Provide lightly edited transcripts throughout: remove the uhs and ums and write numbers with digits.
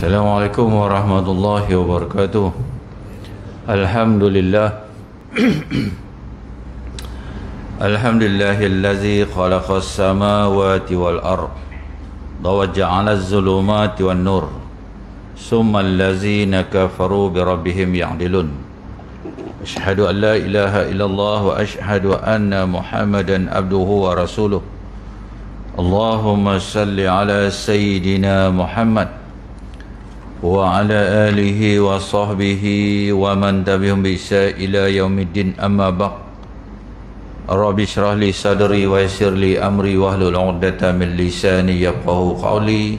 Assalamualaikum warahmatullahi wabarakatuh. Alhamdulillah. Alhamdulillahillazi khalaqas samawati wal ard wa ja'alaz zulumati wan nur summal ladzina kafaru bi rabbihim ya'dilun. Asyhadu an la ilaha illallah wa asyhadu anna Muhammadan abduhu wa rasuluh. Allahumma salli ala sayyidina Muhammad wa ala alihi wa sahbihi wa man tabi'ahum bi ihsan ila yaumiddin, amma ba'd. Rabbi shrah li sadri wa yassir li amri wahlul 'uqdatam min lisani yafqahu qawli.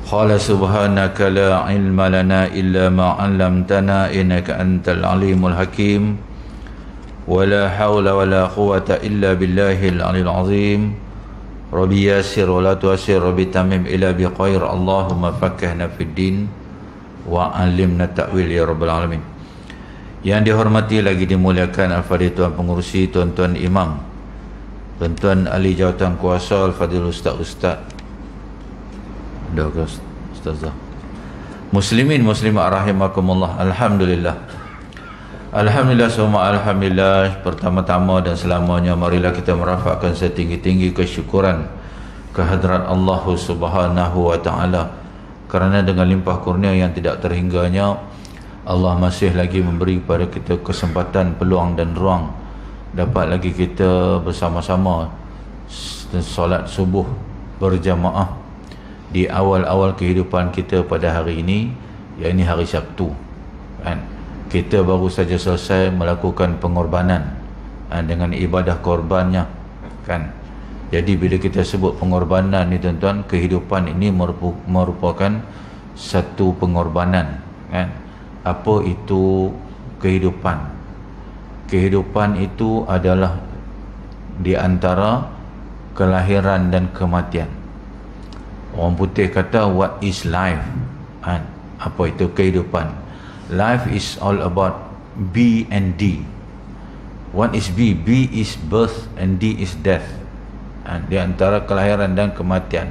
Qala subhanaka la ilma lana illa ma 'allamtana innaka antal alimul hakim. Wa la hawla wa la quwwata illa billahil 'aliyyil 'azim. Rabbi yassir wa la tu'assir, Rabbi tamim ila biqair. Allahumma faqqihna fid din wa 'allimna ta'wil ya rabbal alamin. Yang dihormati lagi dimuliakan al-fadhil tuan pengurusi, tuan-tuan imam, tuan-tuan ahli jawatan kuasa, al-fadhil ustaz-ustaz, ustazah, muslimin muslimat rahimakumullah. Alhamdulillah. Alhamdulillah, semua alhamdulillah. Pertama-tama dan selamanya marilah kita merafakkan setinggi-tinggi kesyukuran kehadrat Allah Subhanahu wa taala, kerana dengan limpah kurnia yang tidak terhingganya Allah masih lagi memberi kepada kita kesempatan, peluang dan ruang dapat lagi kita bersama-sama solat subuh berjamaah di awal-awal kehidupan kita pada hari ini, iaitu hari Sabtu, kan? Kita baru saja selesai melakukan pengorbanan dengan ibadah korbannya, kan? Jadi bila kita sebut pengorbanan ni tuan-tuan, kehidupan ini merupakan satu pengorbanan, kan? Apa itu kehidupan? Kehidupan itu adalah di antara kelahiran dan kematian. Orang putih kata what is life, kan? Apa itu kehidupan? Life is all about B and D. What is B? B is birth and D is death. Di antara kelahiran dan kematian.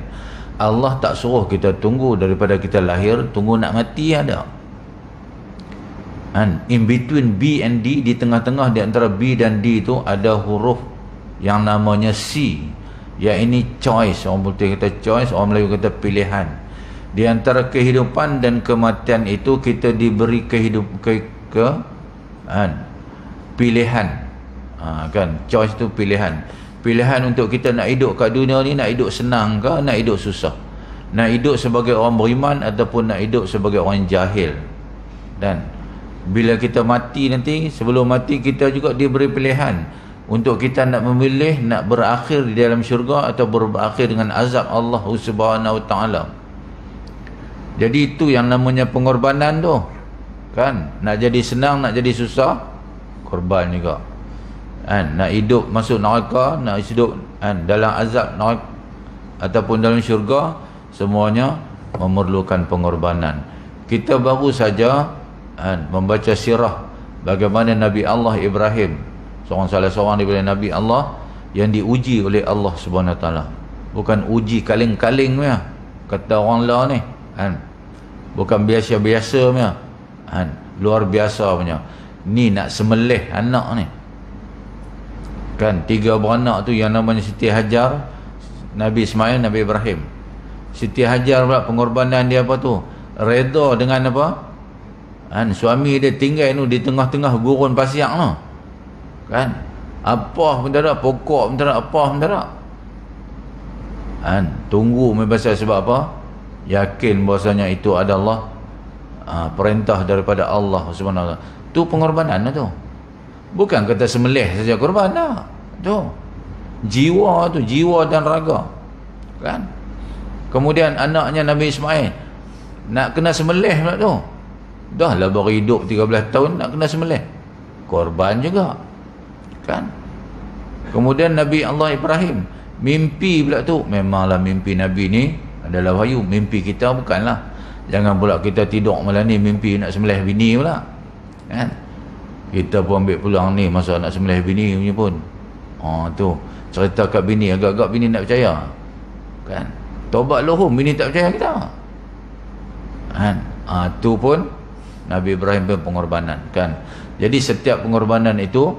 Allah tak suruh kita tunggu daripada kita lahir, tunggu nak mati ada. In between B and D, di tengah-tengah di antara B dan D itu ada huruf yang namanya C. Ya, ini choice. Orang putih kata choice, orang Melayu kata pilihan. Di antara kehidupan dan kematian itu kita diberi pilihan, kan? Choice itu pilihan. Pilihan untuk kita nak hidup kat dunia ni, nak hidup senang ke, nak hidup susah, nak hidup sebagai orang beriman ataupun nak hidup sebagai orang jahil. Dan bila kita mati nanti, sebelum mati kita juga diberi pilihan untuk kita nak memilih nak berakhir di dalam syurga atau berakhir dengan azab Allah Subhanahu wa taala. Jadi itu yang namanya pengorbanan tu, kan? Nak jadi senang, nak jadi susah, korban juga, kan? Nak hidup masuk neraka, nak hidup dalam azab neraka ataupun dalam syurga, semuanya memerlukan pengorbanan. Kita baru saja membaca sirah bagaimana Nabi Allah Ibrahim, salah seorang daripada Nabi Allah yang diuji oleh Allah Subhanahu wa taala. Bukan uji kaling-kaling punya, kata orang lah ni, bukan biasa-biasa punya, luar biasa punya. Ni nak semelih anak ni, kan? 3 beranak tu yang namanya Siti Hajar, Nabi Ismail, Nabi Ibrahim. Siti Hajar pula pengorbanan dia apa tu? Reda dengan apa? Suami dia tinggal tu di tengah-tengah gurun pasir tu, kan? Apa pun tak ada, pokok pun tak ada, apa pun tak ada. Tunggu membasah sebab apa? Yakin bahasanya itu adalah perintah daripada Allah Subhanahu wa taala. Tu pengorbanan tu. Bukan kata semelih saja korban dah. Tu jiwa tu, jiwa dan raga, kan? Kemudian anaknya Nabi Ismail nak kena semelih pula tu. Dah lah baru hidup 13 tahun nak kena semelih, korban juga, kan? Kemudian Nabi Allah Ibrahim mimpi pula tu. Memanglah mimpi Nabi ni adalah wahyu, mimpi kita bukanlah. Jangan pula kita tidur malam ni mimpi nak sembelih bini pula, kan? Kita pun ambil peluang ni masa nak sembelih bini punya pun. Tu cerita kat bini, agak-agak bini nak percaya, kan? Taubat lohum, bini tak percaya kita, kan. Tu pun Nabi Ibrahim pun pengorbanan, kan. Jadi setiap pengorbanan itu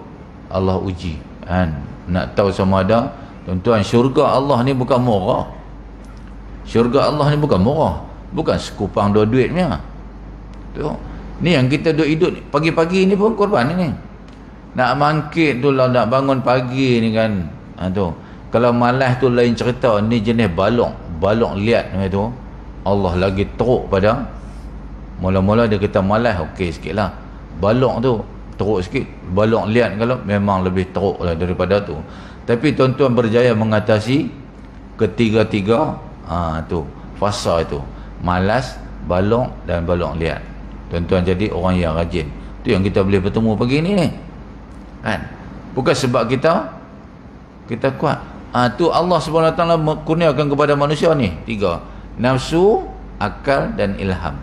Allah uji, kan. Nak tahu sama ada, tuan-tuan, syurga Allah ni bukan murah. Syurga Allah ni bukan murah, bukan sekupang dua duitnya tu. Ni yang kita duk hidup ni, pagi-pagi ni pun korban ni. Nak mangkit tu lah, nak bangun pagi ni kan. Tu kalau malas tu lain cerita. Ni jenis balok liat ni tu, Allah lagi teruk pada. Mula-mula dia kata malas, okey sikit lah. Balok tu teruk sikit. Balok liat kalau memang lebih teruk lah daripada tu. Tapi tuan-tuan berjaya mengatasi ketiga-tiga tu fasa itu, malas, balok dan balok liat. Tuan-tuan jadi orang yang rajin. Tu yang kita boleh bertemu pagi ni, kan. Bukan sebab kita kuat. Tu Allah SWT kurniakan kepada manusia ni 3: nafsu, akal dan ilham.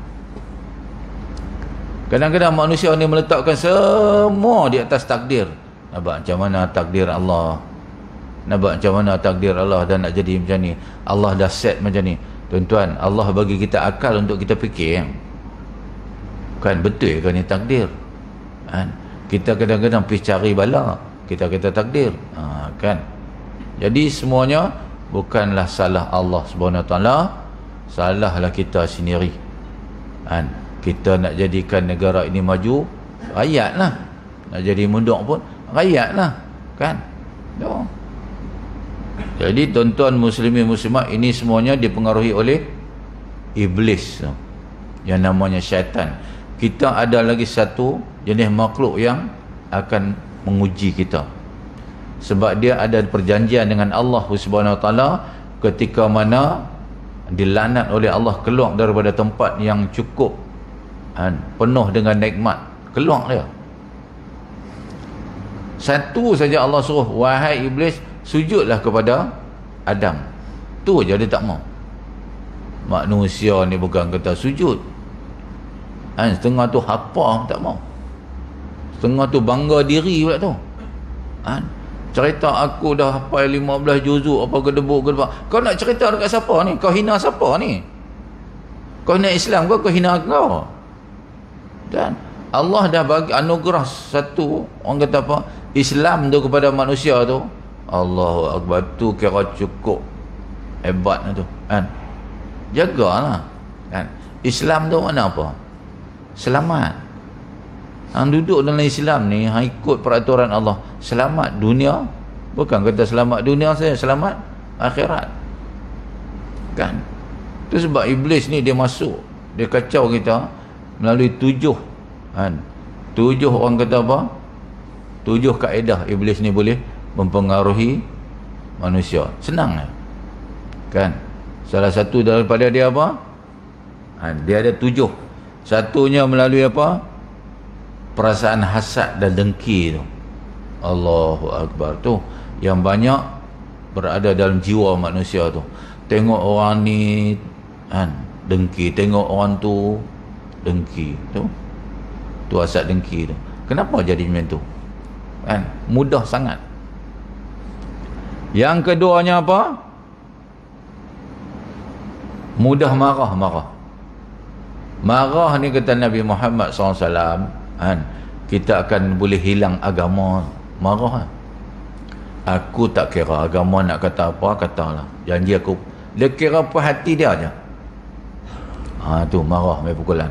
Kadang-kadang manusia ni meletakkan semua di atas takdir. Nampak macam mana takdir Allah, nampak macam mana takdir Allah, dan nak jadi macam ni. Allah dah set macam ni. Tuan-tuan, Allah bagi kita akal untuk kita fikir, kan, betul ke ni takdir, kan. Kita kadang-kadang pergi cari bala, kita kata takdir, kan. Jadi semuanya bukanlah salah Allah SWT, salahlah kita sendiri, kan. Kita nak jadikan negara ini maju, rakyatlah. Nak jadi mundur pun rakyatlah, kan. Jadi tuan-tuan muslimin muslimat, ini semuanya dipengaruhi oleh iblis, yang namanya syaitan. Kita ada lagi satu jenis makhluk yang akan menguji kita, sebab dia ada perjanjian dengan Allah SWT. Ketika mana dilaknat oleh Allah, keluar daripada tempat yang cukup, penuh dengan nikmat, keluar dia. Satu saja Allah suruh, wahai iblis, sujudlah kepada Adam. Tu je dia tak mau. Manusia ni bukan kata sujud, setengah tu hapa tak mau, setengah tu bangga diri pula tu, cerita aku dah hafal 15 juzuk apa gedebuk. Kau nak cerita dekat siapa ni? Kau hina siapa ni? Kau hina Islam kau hina kau. Dan Allah dah bagi anugerah satu, orang kata apa, Islam tu kepada manusia tu, Allahu Akbar, tu kira cukup hebat tu, kan. Jagalah, kan. Islam tu mana apa? Selamat. Hang duduk dalam Islam ni, hang ikut peraturan Allah, selamat dunia. Bukan kata selamat dunia saja, selamat akhirat, kan. Tu sebab iblis ni dia masuk, dia kacau kita melalui 7, kan. 7 orang kata apa? 7 kaedah iblis ni boleh mempengaruhi manusia. Senang, kan. Salah satu daripada dia apa? Dia ada 7. Satunya melalui apa? Perasaan hasad dan dengki tu. Allahu Akbar, tu yang banyak berada dalam jiwa manusia tu. Tengok orang ni, kan, dengki. Tengok orang tu, dengki. Tu hasad dengki tu. Kenapa jadi macam tu? Kan, mudah sangat. Yang keduanya apa? Mudah marah. Marah ni kata Nabi Muhammad SAW, kan, kita akan boleh hilang agama. Marah, aku tak kira agama nak kata apa, katalah, janji aku. Dia kira apa hati dia aja. Tu marah, main pukulan.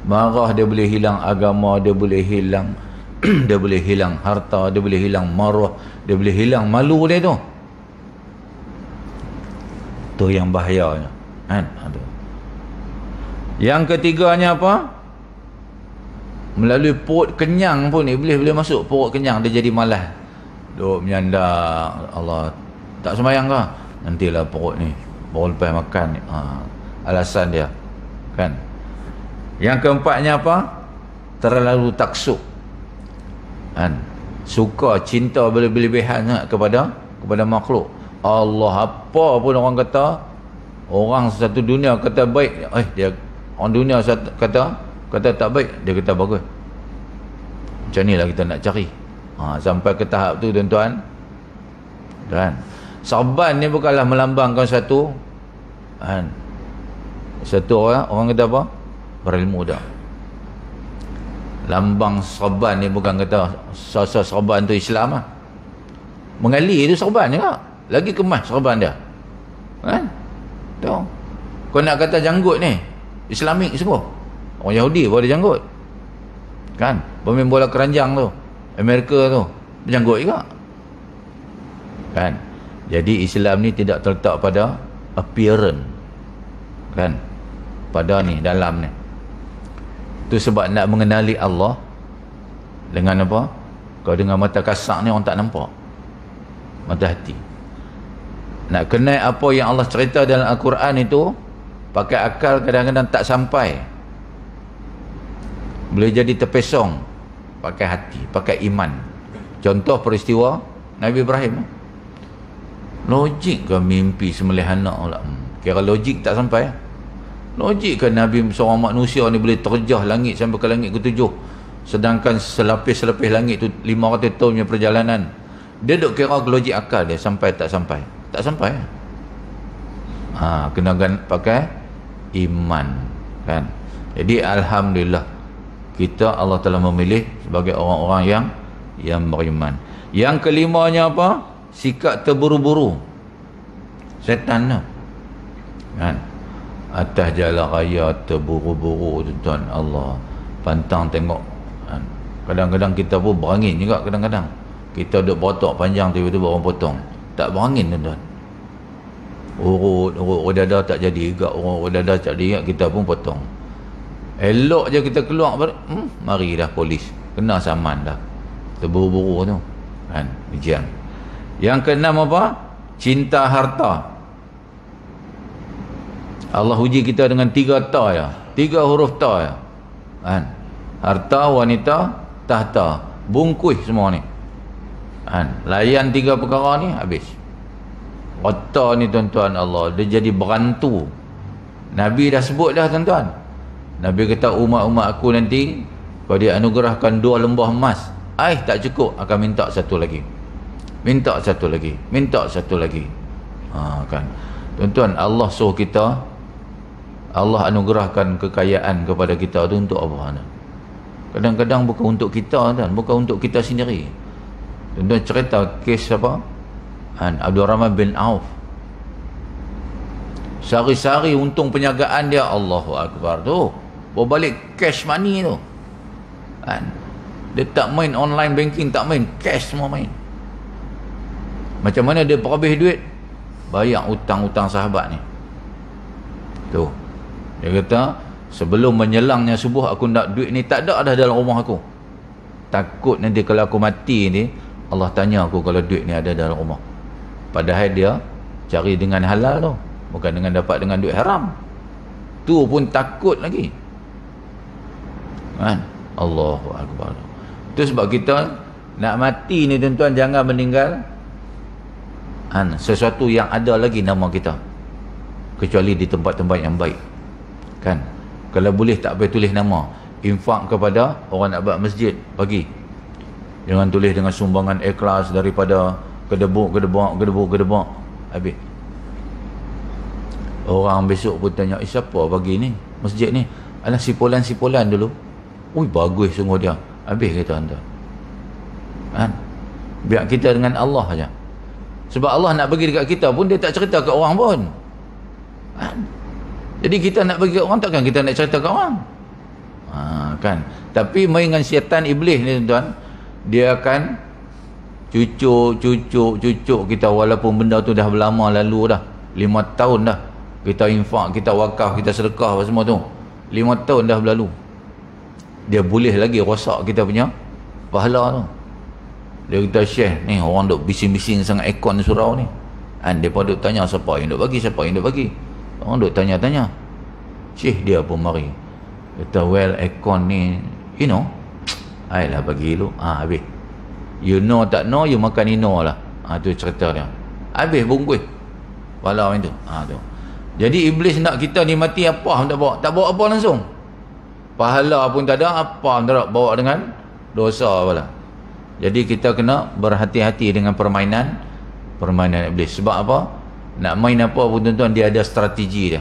Marah dia boleh hilang agama, dia boleh hilang dia boleh hilang harta, dia boleh hilang maruah, dia boleh hilang malu dia tu. Tu yang bahayanya, kan. Yang ketiganya apa? Melalui perut kenyang pun iblis boleh masuk. Perut kenyang dia jadi malas, duk menyanda. Allah, tak sembahyang kah? Nantilah perut ni baru lepas makan ni. Alasan dia, kan. Yang keempatnya apa? Terlalu taksub, kan. Suka cinta berlebihan kepada makhluk Allah. Apa pun orang kata, orang satu dunia kata baik, dia orang dunia kata tak baik, dia kata bagus. Macam ni lah kita nak cari, sampai ke tahap tu, tuan-tuan, kan. Sarban ni bukanlah melambangkan satu, kan, satu orang kata apa, berilmu dah. Lambang serban ni bukan kata sosok serban tu Islam lah. Mengali tu serban juga. Lagi kemas serban dia. Kan? Tu. Kau nak kata janggut ni Islamik semua. Orang Yahudi pun ada janggut. Kan? Pemain bola keranjang tu, Amerika tu, janggut juga. Kan? Jadi Islam ni tidak terletak pada appearance. Kan? Pada ni, dalam ni. Itu sebab nak mengenali Allah dengan apa? Kalau dengan mata kasar ni orang tak nampak. Mata hati. Nak kenal apa yang Allah cerita dalam Al-Quran itu, pakai akal kadang-kadang tak sampai. Boleh jadi terpesong. Pakai hati, pakai iman. Contoh peristiwa Nabi Ibrahim. Logik ke mimpi sembelih anak pula? Kira logik tak sampai. Logik ke Nabi seorang manusia ni boleh terjah langit sampai ke langit ke-7, sedangkan selapis-selapis langit tu 500 tahun punya perjalanan. Dia duk kira logik akal dia sampai tak sampai. Tak sampai. Kena pakai iman, kan? Jadi alhamdulillah kita Allah telah memilih sebagai orang-orang yang beriman. Yang kelimanya apa? Sikap terburu-buru. Setan tu. Kan? Atas jalan raya terburu-buru, tuan Allah. Pantang tengok. Kan? Kadang-kadang kita pun berangin juga kadang-kadang. Kita duduk botok panjang tiba-tiba orang potong. Tak berangin, tuan-tuan. Urut dada tak jadi, urut dada tak jadi, kita pun potong. Elok je kita keluar, mari dah polis. Kena saman dah. Terburu-buru tu. Kan? Ujian. Yang keenam apa? Cinta harta. Allah uji kita dengan 3 ta ya. 3 huruf ta ya. Kan? Harta, wanita, tahta. Bungkus semua ni. Kan? Layan 3 perkara ni habis. Harta ni tuan-tuan Allah, dia jadi berantu. Nabi dah sebut dah tuan-tuan. Nabi kata umat-umat aku nanti kalau dia anugerahkan 2 lembah emas, tak cukup, akan minta satu lagi. Minta satu lagi. Minta satu lagi. Kan. Tuan-tuan, Allah suruh kita, Allah anugerahkan kekayaan kepada kita tu untuk apa? Kadang-kadang bukan untuk kita, kan? Bukan untuk kita sendiri. Tuan-tuan cerita kes apa? Abdul Rahman bin Auf. Sehari-hari untung perniagaan dia, Allahu Akbar tu. Bawa balik cash money tu. Kan? Dia tak main online banking, tak main. Cash semua main. Macam mana dia perhabis duit? Bayar hutang-hutang sahabat ni. Tu. Dia kata, sebelum menyelangnya subuh, aku nak duit ni tak ada dah dalam rumah aku. Takut nanti kalau aku mati ni, Allah tanya aku kalau duit ni ada dalam rumah. Padahal dia cari dengan halal tu. Bukan dengan dapat dengan duit haram. Tu pun takut lagi. Kan? Allahu Akbar. Itu sebab kita nak mati ni tuan-tuan, jangan meninggal sesuatu yang ada lagi nama kita, kecuali di tempat-tempat yang baik. Kan? Kalau boleh tak payah tulis nama. Infak kepada orang nak buat masjid, bagi. Jangan tulis dengan sumbangan ikhlas daripada kedebuk. Habis. Orang besok pun tanya, siapa bagi ni masjid ni? Alah sipulan-sipulan dulu. Ui, bagus sungguh dia. Habis kata anda. Kan? Biar kita dengan Allah saja. Sebab Allah nak bagi dekat kita pun, dia tak cerita ke orang pun. Kan? Jadi kita nak bagi ke orang, takkan kita nak cerita ke orang. Kan? Tapi mainan syaitan iblis ni tuan-tuan, dia akan cucuk kita, walaupun benda tu dah berlama lalu dah. 5 tahun dah. Kita infak, kita wakaf, kita sedekah semua tu. 5 tahun dah berlalu. Dia boleh lagi rosak kita punya pahala tu. Dia kata, Syekh ni orang duk bising-bising sangat aircon surau ni. Dia pun duk tanya siapa yang duk bagi, siapa yang duk bagi. Orang duk tanya-tanya. Syekh dia pun mari. Kata, well, aircon ni, you know, ayolah bagi lu. Habis. You know tak know, you makan ino lah. Tu cerita dia. Habis bungkus pahala itu. Tu. Jadi iblis nak kita ni mati apa pun tak bawa. Tak bawa apa langsung. Pahala pun tak ada, apa pun tak ada. Bawa dengan dosa pula. Jadi kita kena berhati-hati dengan permainan iblis. Sebab apa? Nak main apa pun tuan-tuan, dia ada strategi dia.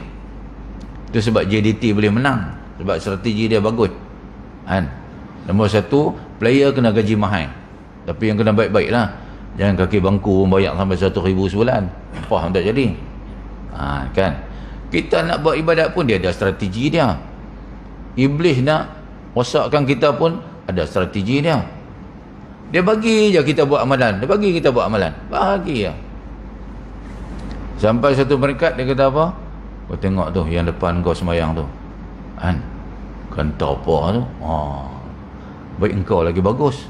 Itu sebab JDT boleh menang. sebab strategi dia bagus kan. Nombor satu, player kena gaji mahal, tapi yang kena baik-baik lah, jangan kaki bangku bayar sampai 1,000 sebulan, apa tak jadi kan. Kita nak buat ibadat pun dia ada strategi dia. Iblis nak rosakkan kita pun ada strategi dia. Dia bagi je kita buat amalan, bagi je. Sampai satu peringkat dia kata apa, kau tengok tu yang depan kau semayang tu kan, kentau apa tu, baik engkau lagi bagus.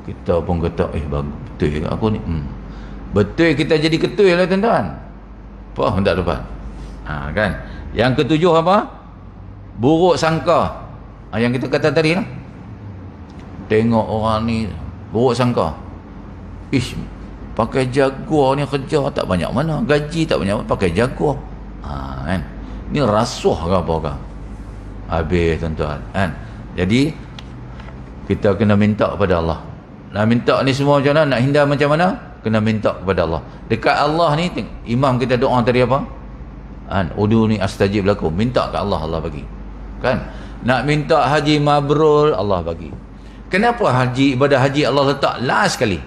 Kita pun kata bagus, betul ke aku ni, betul, kita jadi ketul lah tuan-tuan. Apa tak dapat kan. Yang ketujuh apa, buruk sangka. Yang kita kata tadi lah, tengok orang ni buruk sangka, pakai Jaguar ni kerja tak banyak mana, gaji tak banyak mana, pakai Jaguar kan. Ni rasuah ke apa ke, habis tuan-tuan kan. Jadi kita kena minta kepada Allah. Nak minta ni semua macam mana, nak hindar macam mana, kena minta kepada Allah. Dekat Allah ni imam kita doa tadi apa kan, uduni astajib lakum, minta ke Allah, Allah bagi kan. Nak minta haji mabrur, Allah bagi. Kenapa haji, ibadah haji Allah letak last sekali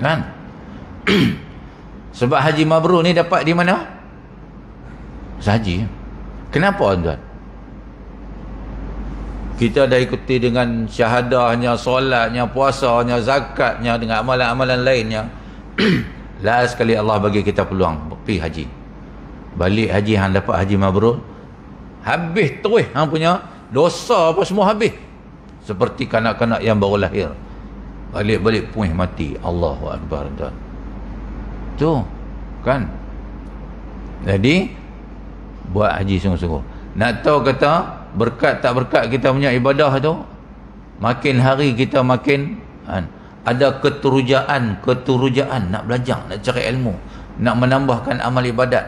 kan? Sebab haji mabrur ni dapat di mana? Haji. Kenapa tuan? Kita dah ikuti dengan syahadahnya, solatnya, puasanya, zakatnya, dengan amalan-amalan lainnya. Last sekali Allah bagi kita peluang pergi haji. Balik haji, hang dapat haji mabrur, habis terus hang punya dosa apa semua habis. Seperti kanak-kanak yang baru lahir, balik-balik puih mati. Allahu Akbar tuan. Tu kan. Jadi buat haji sungguh-sungguh. Nak tahu kata berkat tak berkat kita punya ibadah tu, makin hari kita makin ada keterujaan nak belajar, nak cari ilmu, nak menambahkan amal ibadat.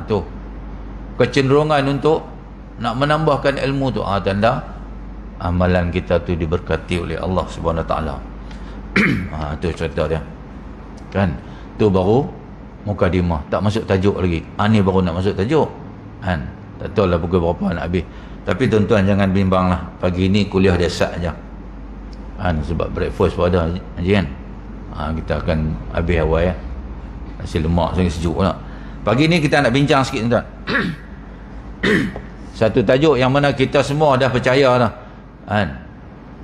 Tu kecenderungan untuk nak menambahkan ilmu tu, tanda amalan kita tu diberkati oleh Allah Subhanahu Wa Taala. Tu cerita dia kan. Tu baru mukadimah, tak masuk tajuk lagi. Ni baru nak masuk tajuk kan. Tak tahu lah pukul berapa nak habis. Tapi tuan-tuan jangan bimbang lah, pagi ni kuliah dasar aja kan, sebab breakfast pun ada haji kan. Kita akan habis awal ya, nasi lemak sangat sejuk pula. Pagi ni kita nak bincang sikit tuan-tuan. Satu tajuk yang mana kita semua dah percaya dah kan.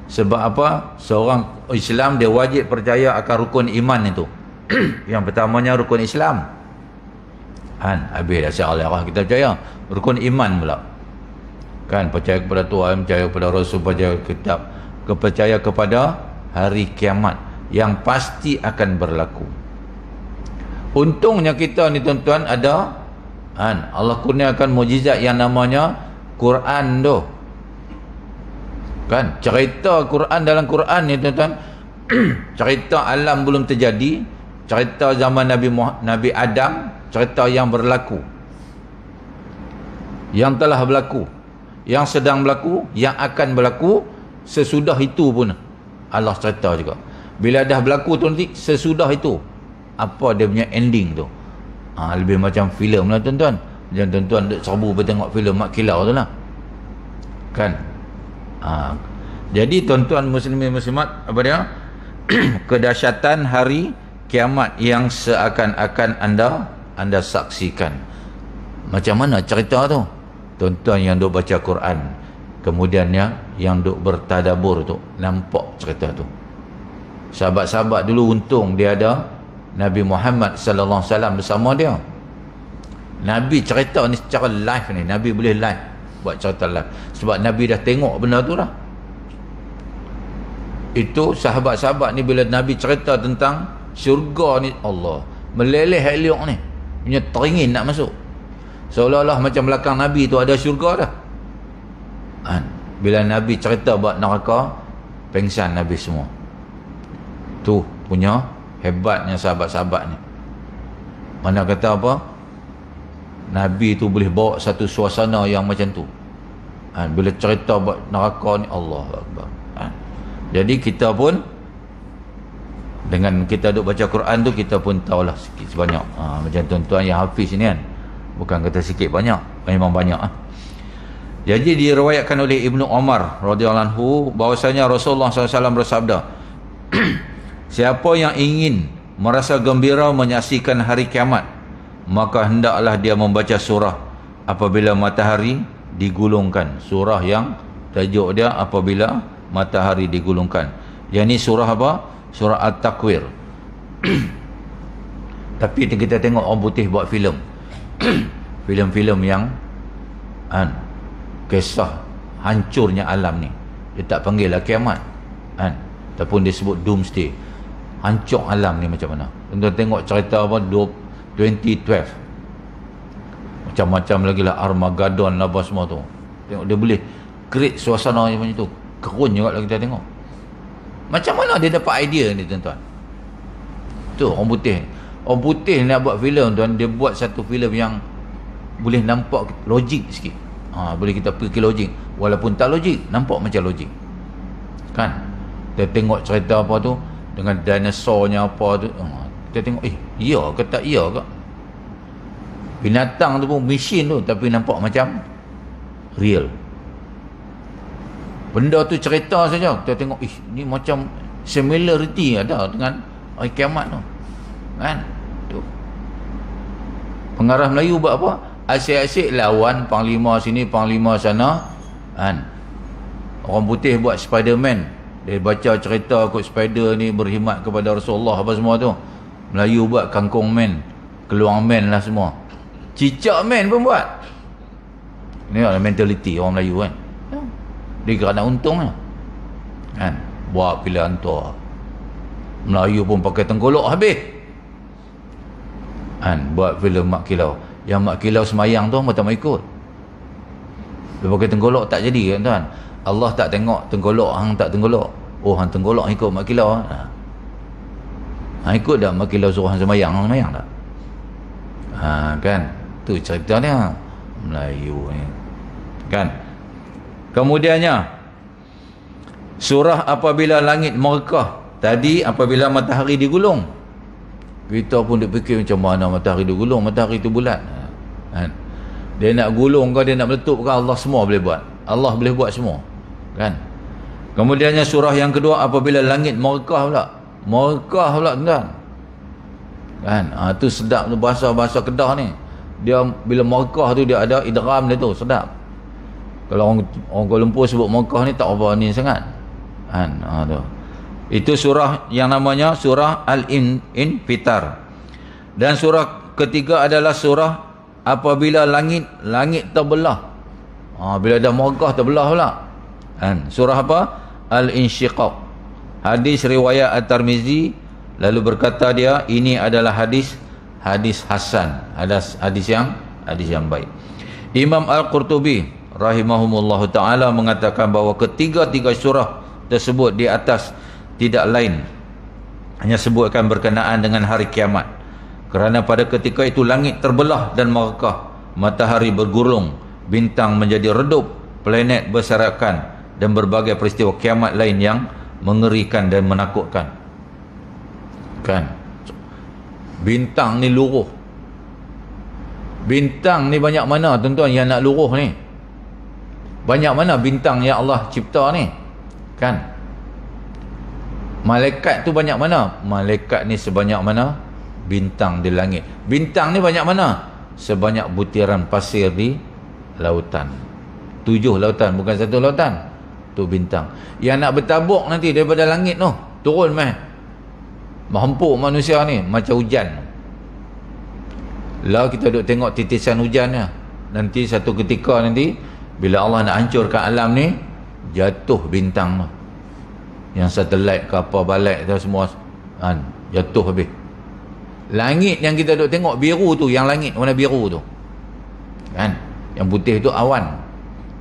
Sebab apa? Seorang Islam dia wajib percaya akan rukun iman itu. Yang pertamanya rukun Islam kan. Habis dah syarah kita percaya rukun iman pula kan. Percaya kepada Tuhan, percaya kepada Rasul, percaya kitab, percaya kepada hari kiamat yang pasti akan berlaku. Untungnya kita ni tuan-tuan ada kan, Allah kurniakan mukjizat yang namanya Quran tu kan. Cerita Quran, dalam Quran ni tuan-tuan, cerita alam belum terjadi, cerita zaman Nabi Adam, cerita yang berlaku, yang telah berlaku, yang sedang berlaku, yang akan berlaku, sesudah itu pun Allah cerita juga. Bila dah berlaku tu nanti, sesudah itu apa dia punya ending tu. Lebih macam filem lah tuan-tuan. Jangan tuan-tuan duk serbu bertengok filem Mak Kilau tu lah kan. Jadi tuan-tuan muslimin muslimat, apa dia kedahsyatan hari kiamat yang seakan-akan anda saksikan. Macam mana cerita tu? Tuan-tuan yang duk baca Quran, kemudiannya yang duk bertadabur tu, nampak cerita tu. Sahabat-sahabat dulu untung dia ada Nabi Muhammad sallallahu alaihi wasallam bersama dia. Nabi cerita ni secara live ni, Nabi boleh live buat cerita live, sebab Nabi dah tengok benda tu dah. Itu sahabat-sahabat ni bila Nabi cerita tentang syurga ni, Allah meleleh elok ni, punya teringin nak masuk, seolah-olah macam belakang Nabi tu ada syurga dah bila Nabi cerita buat neraka, pengsan Nabi semua. Tu punya hebatnya sahabat-sahabat ni. Mana kata apa, Nabi tu boleh bawa satu suasana yang macam tu bila cerita buat neraka ni, Allah Akbar. Jadi kita pun dengan kita duk baca Quran tu, kita pun tahulah sikit sebanyak. Macam tuan-tuan yang hafiz ni kan, bukan kata sikit banyak, memang banyak. Jadi diriwayatkan oleh Ibnu Umar radhiyallahu anhu bahwasanya Rasulullah SAW bersabda, siapa yang ingin merasa gembira menyaksikan hari kiamat, maka hendaklah dia membaca surah apabila matahari digulungkan. Surah yang tajuk dia apabila matahari digulungkan. Yang ni surah apa? Surah At-Takwir. Tapi kita tengok orang putih buat filem. Filem-filem yang kisah hancurnya alam ni. Dia tak panggil lah kiamat, ataupun dia sebut doomsday. Hancur alam ni macam mana. Tuan-tuan tengok cerita apa 2012, macam-macam lagi lah, Armageddon lah apa semua tu. Tengok dia boleh create suasana macam tu. Kerun juga lah kita tengok. Macam mana dia dapat idea ni tuan-tuan? Tu orang putih. Orang putih nak buat filem tuan, dia buat satu filem yang boleh nampak logik sikit. Boleh kita fikir logik, walaupun tak logik, nampak macam logik. Kan? Kita tengok cerita apa tu dengan dinosaurnya apa tu, kita tengok iya ke tak iya ke? Binatang tu pun mesin tu, tapi nampak macam real. Benda tu cerita saja, kita tengok ni macam similarity ada dengan hari kiamat tu. Kan? Tu. Pengarah Melayu buat apa? Asyik-asyik lawan panglima sini, panglima sana. Kan? Orang putih buat Spiderman. Dia baca cerita kot Spider ni berkhidmat kepada Rasulullah apa semua tu. Melayu buat Kangkung Man, Keluang Man lah semua. Cicak Man pun buat. Ni adalah mentaliti orang Melayu kan. Dia kerana untung lah. Kan? Buat pilihan tua. Melayu pun pakai tengkolok habis. Kan? Buat filem Mak Kilau. Yang Mak Kilau semayang tu orang tak mau ikut. Dia pakai tengkolok tak jadi kan tuan. Allah tak tengok tengkolok, hang tak tengkolok. Oh, hang tengkolok ikut Mak Kilau. Hang ikut dah Mak Kilau suruh hang semayang, hang semayang tak? Kan? Tu cerita dia Melayu ni. Kan? Kemudiannya surah apabila langit merekah. Tadi apabila matahari digulung. Kita pun duk fikir macam mana matahari digulung, matahari tu bulat. Kan? Dia nak gulung ke dia nak meletup ke, Allah semua boleh buat. Allah boleh buat semua. Kan? Kemudiannya surah yang kedua apabila langit merekah pula. Merekah pula tuan. Kan? Tu sedap tu bahasa-bahasa Kedah ni. Dia bila merekah tu dia ada idgham dia tu, sedap. Kalau orang Kuala Lumpur sebut merekah ni tak apa ni sangat. Kan? Tu. Itu surah yang namanya surah Al-Infitar. Dan surah ketiga adalah surah apabila langit terbelah. Bila ada merekah terbelah pula. Kan? Surah apa? Al-Insyiqaq. Hadis riwayat At-Tirmizi, lalu berkata dia ini adalah hadis hasan, hadis yang baik. Imam Al-Qurtubi rahimahumullah ta'ala mengatakan bahawa ketiga-tiga surah tersebut di atas tidak lain hanya sebutkan berkenaan dengan hari kiamat, kerana pada ketika itu langit terbelah dan merekah, matahari bergulung, bintang menjadi redup, planet berserakan, dan berbagai peristiwa kiamat lain yang mengerikan dan menakutkan. Kan? Bintang ni luruh. Bintang ni banyak mana tuan-tuan yang nak luruh ni? Banyak mana bintang yang Allah cipta ni? Kan? Malaikat tu banyak mana? Malaikat ni sebanyak mana bintang di langit. Bintang ni banyak mana? Sebanyak butiran pasir di lautan. 7 lautan, bukan 1 lautan. Tu bintang. Yang nak bertabuk nanti daripada langit tu, turun meh. Menghempuk manusia ni macam hujan. Lah kita duk tengok titisan hujannya. Nanti satu ketika nanti bila Allah nak hancurkan alam ni, jatuh bintang tu. Yang satelit ke apa balik tu semua jatuh habis. Langit yang kita duk tengok biru tu, yang langit warna biru tu. Kan? Yang putih tu awan.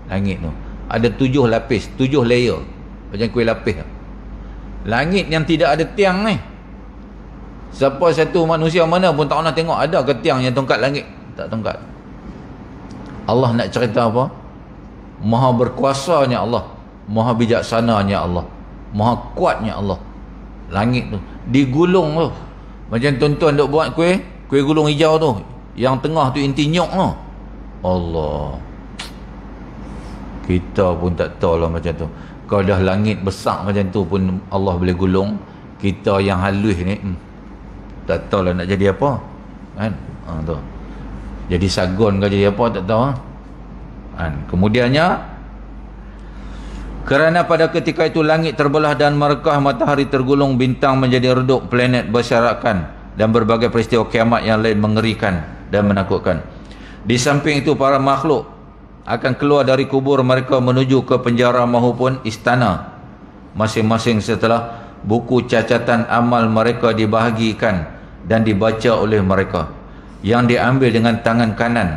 Langit tu ada 7 lapis, 7 layer. Macam kuih lapis. Langit yang tidak ada tiang ni. Siapa satu manusia mana pun tak pernah tengok ada ke tiang yang tongkat langit. Tak tongkat. Allah nak cerita apa? Maha berkuasanya Allah, maha bijaksananya Allah, maha kuatnya Allah. Langit tu digulung tu. Macam tuan-tuan duk buat kuih gulung hijau tu, yang tengah tu inti nyok tu. Allah. Kita pun tak tahu lah macam tu. Kalau dah langit besar macam tu pun Allah boleh gulung. Kita yang halus ni tak tahu lah nak jadi apa, kan? Tu. Jadi sagon ke jadi apa tak tahu, kan? Kemudiannya, kerana pada ketika itu langit terbelah dan merkah, matahari tergulung, bintang menjadi redup, planet berserakan, dan berbagai peristiwa kiamat yang lain mengerikan dan menakutkan. Di samping itu, para makhluk akan keluar dari kubur mereka menuju ke penjara maupun istana masing-masing setelah buku cacatan amal mereka dibahagikan dan dibaca oleh mereka, yang diambil dengan tangan kanan.